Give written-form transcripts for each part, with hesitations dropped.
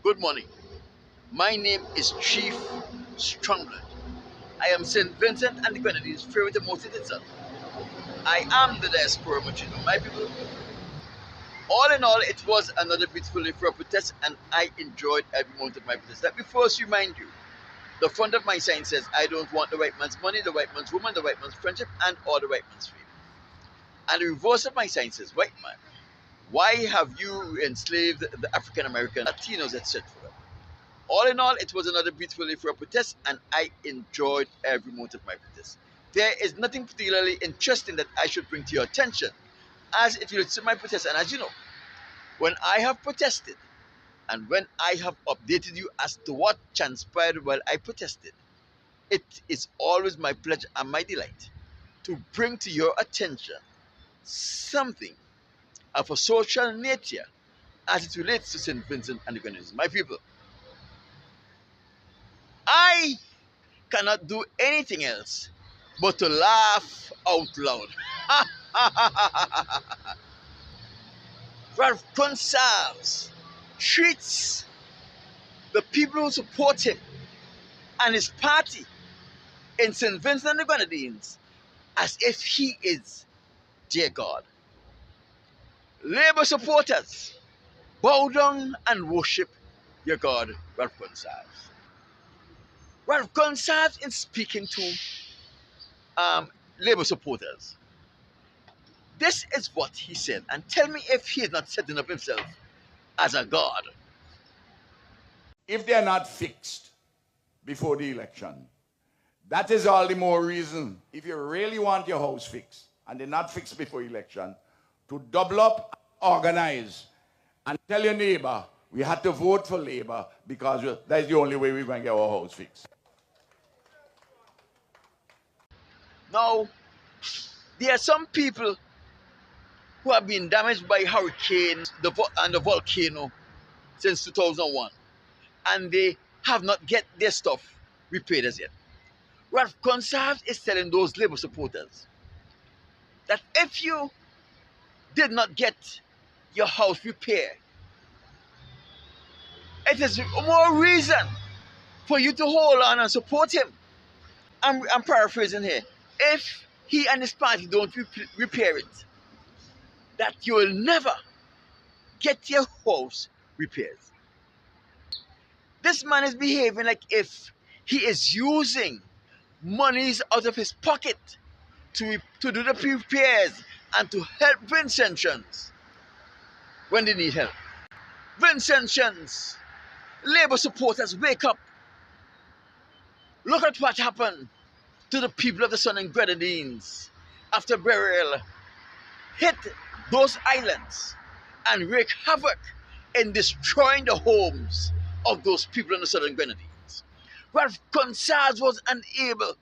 Good morning. My name is Chief Strongblood. I am St. Vincent and the Grenadines' favorite and most hated son. I am the diaspora machino, my people. All in all, it was another beautiful day for a protest, and I enjoyed every moment of my protest. Let me first remind you, the front of my sign says, I don't want the white man's money, the white man's woman, the white man's friendship, and or the white man's fame. And the reverse of my sign says, white man, why have you enslaved the African American, Latinos, etc.? All in all, it was another beautiful day for a protest, and I enjoyed every moment of my protest. There is nothing particularly interesting that I should bring to your attention as it relates to my protest. And as you know, when I have protested and when I have updated you as to what transpired while I protested, it is always my pleasure and my delight to bring to your attention something of a social nature as it relates to St. Vincent and the Grenadines. My people, I cannot do anything else but to laugh out loud. Ralph Gonsalves treats the people who support him and his party in St. Vincent and the Grenadines as if he is their God. Labour supporters, bow down and worship your God, Ralph Gonsalves. Ralph Gonsalves, in speaking to Labour supporters, this is what he said, and tell me if he is not setting up himself as a god. If they're not fixed before the election, that is all the more reason, if you really want your house fixed, and they're not fixed before election, to double up, organize, and tell your neighbor, we had to vote for Labour because that's the only way we're going to get our house fixed. Now, there are some people who have been damaged by hurricanes and the volcano since 2001, and they have not get their stuff repaired as yet. Ralph Gonsalves is telling those Labour supporters that if you did not get your house repaired, it is more reason for you to hold on and support him. I'm paraphrasing here. If he and his party don't repair it, that you will never get your house repaired. This man is behaving like if he is using monies out of his pocket to do the repairs and to help Vincentians when they need help. Vincentians, Labour supporters, wake up. Look at what happened to the people of the Southern Grenadines after Beryl hit those islands and wreak havoc in destroying the homes of those people in the Southern Grenadines. Ralph Gonsalves was unable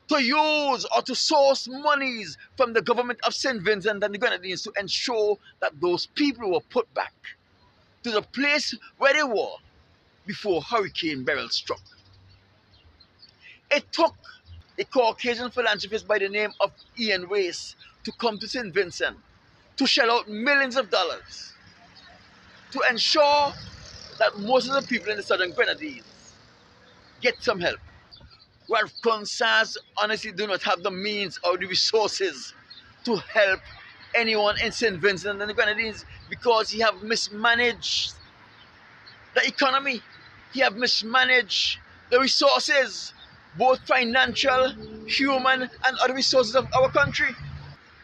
to use or to source monies from the government of St. Vincent and the Grenadines to ensure that those people were put back to the place where they were before Hurricane Beryl struck. It took a Caucasian philanthropist by the name of Ian Wace to come to St. Vincent to shell out millions of dollars to ensure that most of the people in the Southern Grenadines get some help. Ralph Gonsalves honestly do not have the means or the resources to help anyone in St. Vincent and the Grenadines because he have mismanaged the economy. He have mismanaged the resources, both financial, human, and other resources of our country.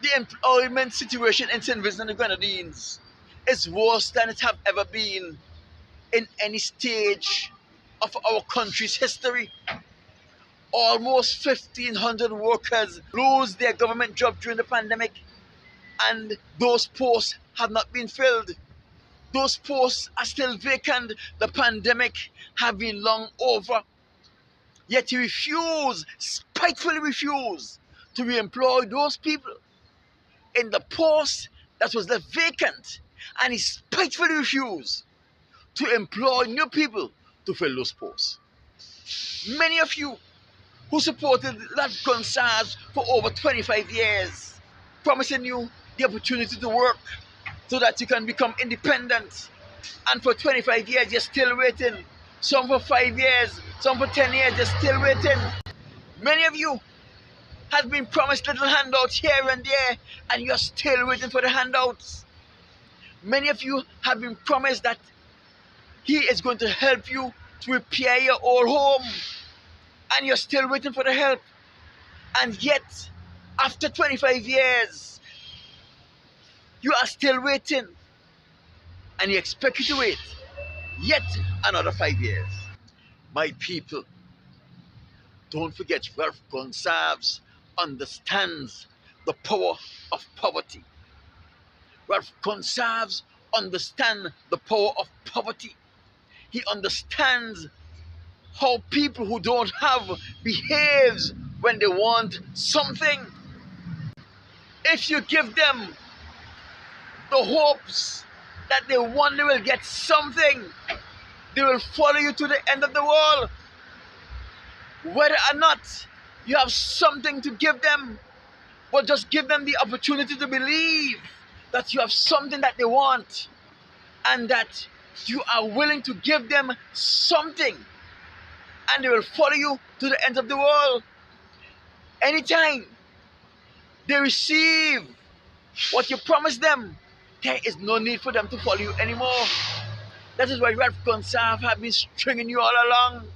The employment situation in St. Vincent and the Grenadines is worse than it have ever been in any stage of our country's history. Almost 1,500 workers lose their government job during the pandemic, and those posts have not been filled. Those posts are still vacant. The pandemic have been long over. Yet he spitefully refused to re-employ those people in the post that was left vacant, and he spitefully refused to employ new people to fill those posts. Many of you who supported Ralph Gonsalves for over 25 years, promising you the opportunity to work so that you can become independent, And for 25 years, you're still waiting. Some for 5 years, some for 10 years, you're still waiting. Many of you have been promised little handouts here and there, and you're still waiting for the handouts. Many of you have been promised that he is going to help you to repair your old home, and you're still waiting for the help. And yet, after 25 years, you are still waiting, and you expect you to wait yet another 5 years. My people, don't forget Ralph Gonsalves understands the power of poverty. Ralph Gonsalves understands the power of poverty. He understands how people who don't have behaves when they want something. If you give them the hopes that they one day will get something, they will follow you to the end of the world. Whether or not you have something to give them, but just give them the opportunity to believe that you have something that they want and that you are willing to give them something, and they will follow you to the end of the world. Anytime they receive what you promised them, there is no need for them to follow you anymore. That is why Ralph Gonsalves have been stringing you all along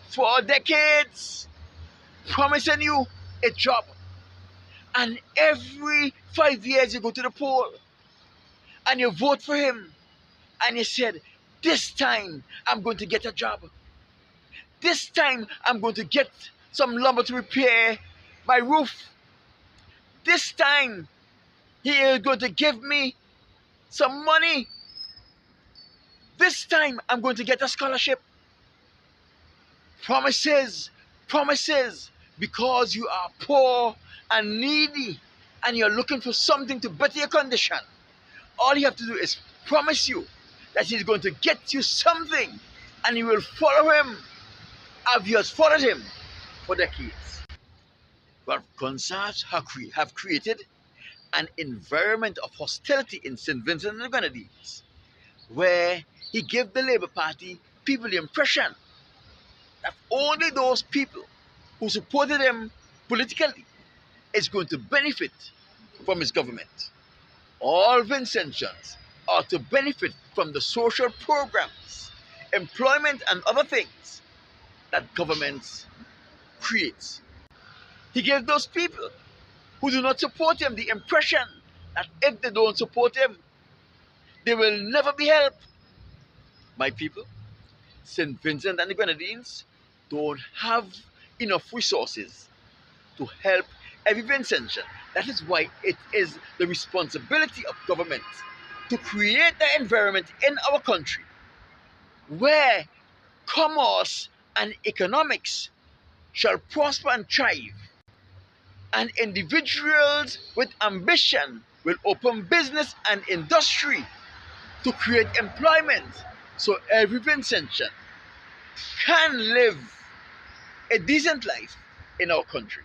for decades, promising you a job. And every 5 years you go to the poll and you vote for him, and you said, this time I'm going to get a job. This time I'm going to get some lumber to repair my roof. This time he is going to give me some money. This time I'm going to get a scholarship. Promises, promises, because you are poor and needy and you're looking for something to better your condition. All you have to do is promise you that he's going to get you something, and you will follow him as you have followed him for decades. Ralph Gonsalves have created an environment of hostility in St. Vincent and the Grenadines, where he gave the Labour Party people the impression that only those people who supported him politically is going to benefit from his government. All Vincentians are to benefit from the social programs, employment, and other things that governments create. He gave those people who do not support him the impression that if they don't support him, they will never be helped. My people, St. Vincent and the Grenadines don't have enough resources to help every Vincentian. That is why it is the responsibility of government to create the environment in our country where commerce and economics shall prosper and thrive, and individuals with ambition will open business and industry to create employment so every Vincentian can live a decent life in our country.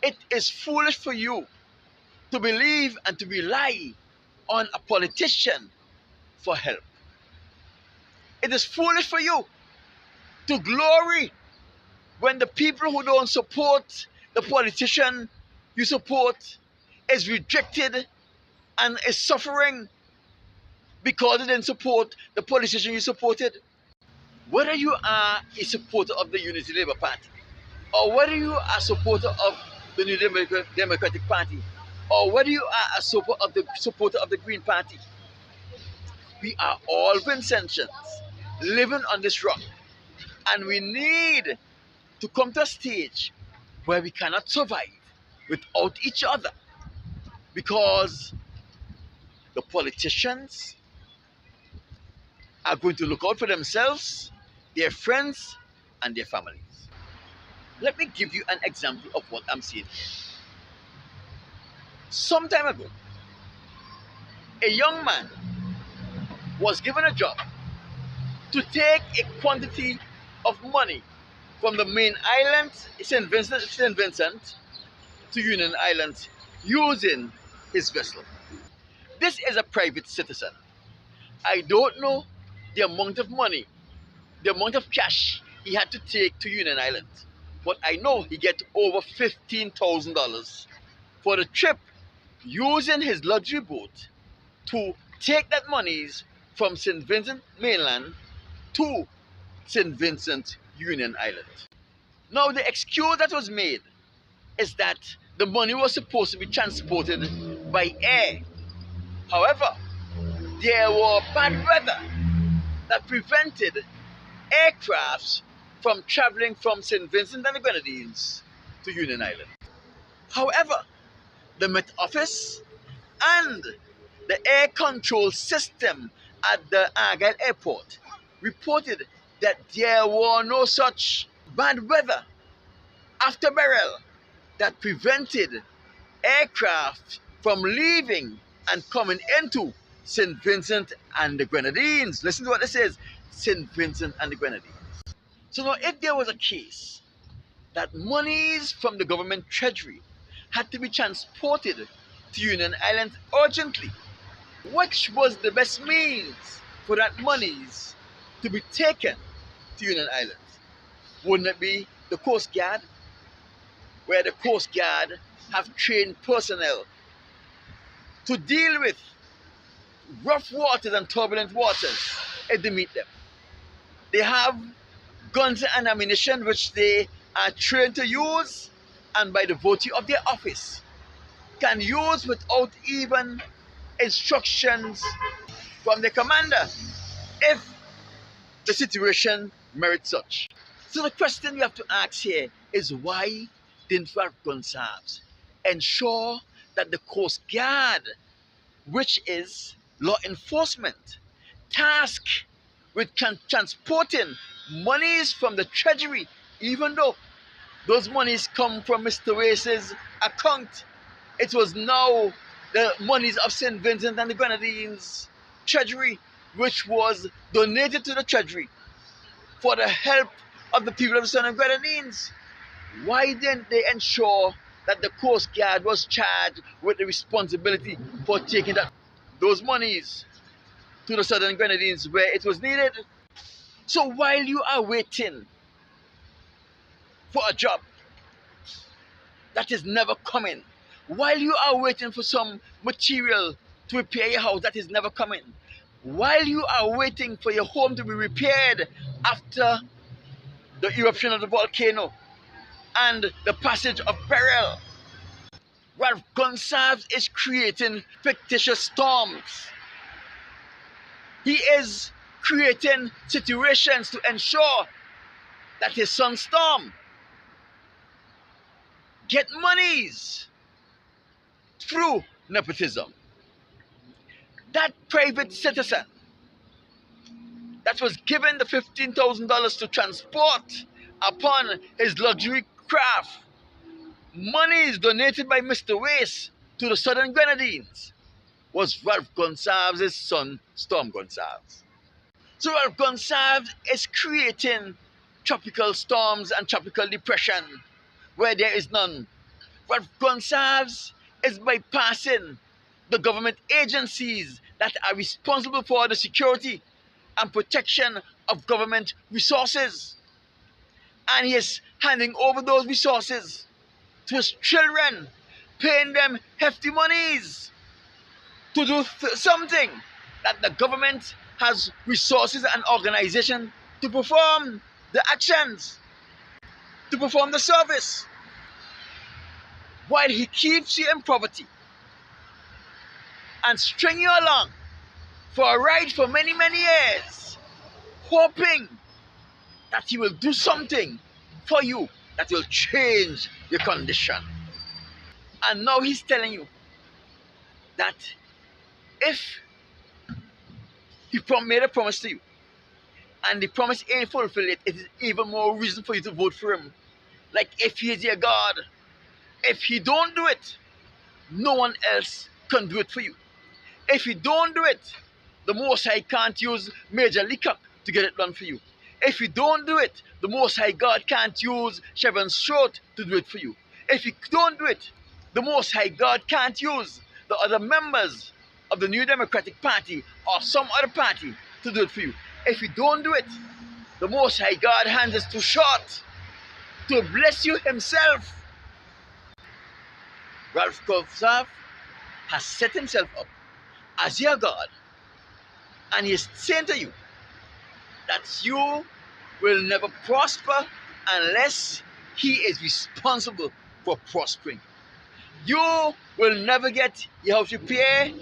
It is foolish for you to believe and to rely on a politician for help. It is foolish for you to glory when the people who don't support the politician you support is rejected and is suffering because they didn't support the politician you supported. Whether you are a supporter of the Unity Labour Party, or whether you are a supporter of the New Democratic Party, or whether you are a supporter of the Green Party, we are all Vincentians living on this rock, and we need to come to a stage where we cannot survive without each other, because the politicians are going to look out for themselves, their friends, and their families. Let me give you an example of what I'm seeing here. Some time ago, a young man was given a job to take a quantity of money from the main island, St. Vincent, to Union Island using his vessel. This is a private citizen, I don't know the amount of money, the amount of cash he had to take to Union Island. But I know he get over $15,000 for the trip using his luxury boat to take that monies from St. Vincent mainland to St. Vincent Union Island. Now the excuse that was made is that the money was supposed to be transported by air. However, there were bad weather that prevented aircrafts from traveling from St. Vincent and the Grenadines to Union Island. However, the Met Office and the air control system at the Argyle Airport reported that there were no such bad weather after Beryl that prevented aircraft from leaving and coming into St. Vincent and the Grenadines. Listen to what it says, St. Vincent and the Grenadines. So now if there was a case that monies from the government treasury had to be transported to Union Island urgently, which was the best means for that monies to be taken to Union Island? Wouldn't it be the Coast Guard, where the Coast Guard have trained personnel to deal with rough waters and turbulent waters if they meet them? They have guns and ammunition which they are trained to use, and by the virtue of their office can use without even instructions from the commander if the situation merits such. So the question you have to ask here is, why didn't Ralph Gonsalves ensure that the Coast Guard, which is law enforcement, tasked with transporting monies from the treasury, even though those monies come from Mr. Wace's account, it was now the monies of St. Vincent and the Grenadines treasury, which was donated to the treasury for the help of the people of the St. Grenadines. Why didn't they ensure that the Coast Guard was charged with the responsibility for taking those monies to the Southern Grenadines where it was needed? So while you are waiting for a job that is never coming, while you are waiting for some material to repair your house that is never coming, while you are waiting for your home to be repaired after the eruption of the volcano and the passage of Beryl, Ralph Gonsalves is creating fictitious storms. He is creating situations to ensure that his son Storm get monies through nepotism. That private citizen that was given the $15,000 to transport upon his luxury craft, monies donated by Mr. Wace to the Southern Grenadines, was Ralph Gonsalves' son, Storm Gonsalves. So Ralph Gonsalves is creating tropical storms and tropical depression where there is none. Ralph Gonsalves is bypassing the government agencies that are responsible for the security and protection of government resources. And he is handing over those resources to his children, paying them hefty monies to do something that the government has resources and organization to perform the actions, to perform the service, while he keeps you in poverty and string you along for a ride for many, many years, hoping that he will do something for you that will change your condition. And now he's telling you that if he made a promise to you and the promise ain't fulfilled, it is even more reason for you to vote for him. Like, if he is your God, if he don't do it, no one else can do it for you. If he don't do it, the Most High can't use Major Leacock to get it done for you. If you don't do it, the Most High God can't use Chevron Short to do it for you. If you don't do it, the Most High God can't use the other members of the New Democratic Party or some other party to do it for you. If you don't do it, the Most High God hands is too short to bless you himself. Ralph Gonsalves has set himself up as your God, and he is saying to you that you will never prosper unless he is responsible for prospering. You will never get your house repaired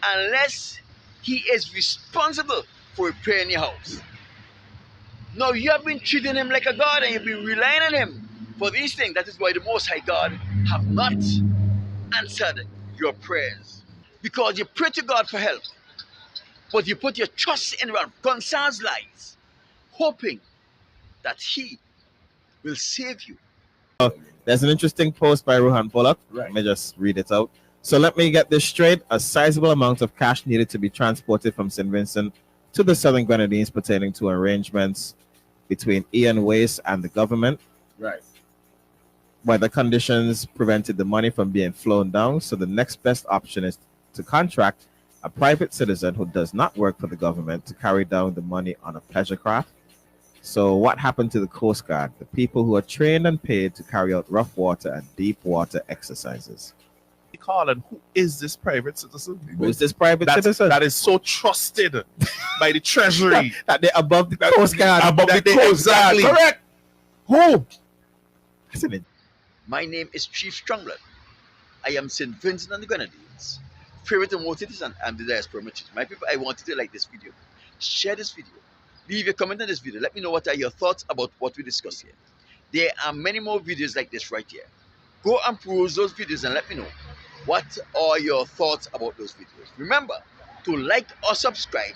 unless he is responsible for repairing your house. Now you have been treating him like a God and you've been relying on him for these things. That is why the Most High God have not answered your prayers. Because you pray to God for help, but you put your trust in Ralph Gonsalves' lies, hoping that he will save you. There's an interesting post by Rohan Pollock. Right. Let me just read it out. So let me get this straight. A sizable amount of cash needed to be transported from St. Vincent to the Southern Grenadines pertaining to arrangements between Ian Wace and the government. Right. Weather conditions prevented the money from being flown down, so the next best option is to contract a private citizen who does not work for the government to carry down the money on a pleasure craft. So what happened to the Coast Guard, the people who are trained and paid to carry out rough water and deep water exercises? Call and who is this private citizen? Who is this private citizen? That is so trusted by the Treasury. that they're above the Coast Guard. Above the Coast Guard. Exactly. Correct. Who? My name is Chief Strongblood. I am St. Vincent and the Grenadines. Favorite and most citizen and the diaspora merchants. My people, I want you to like this video. Share this video. Leave your comment on this video. Let me know what are your thoughts about what we discussed here. There are many more videos like this right here. Go and peruse those videos and let me know what are your thoughts about those videos. Remember to like or subscribe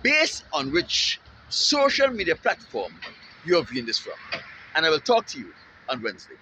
based on which social media platform you are viewing this from. And I will talk to you on Wednesday.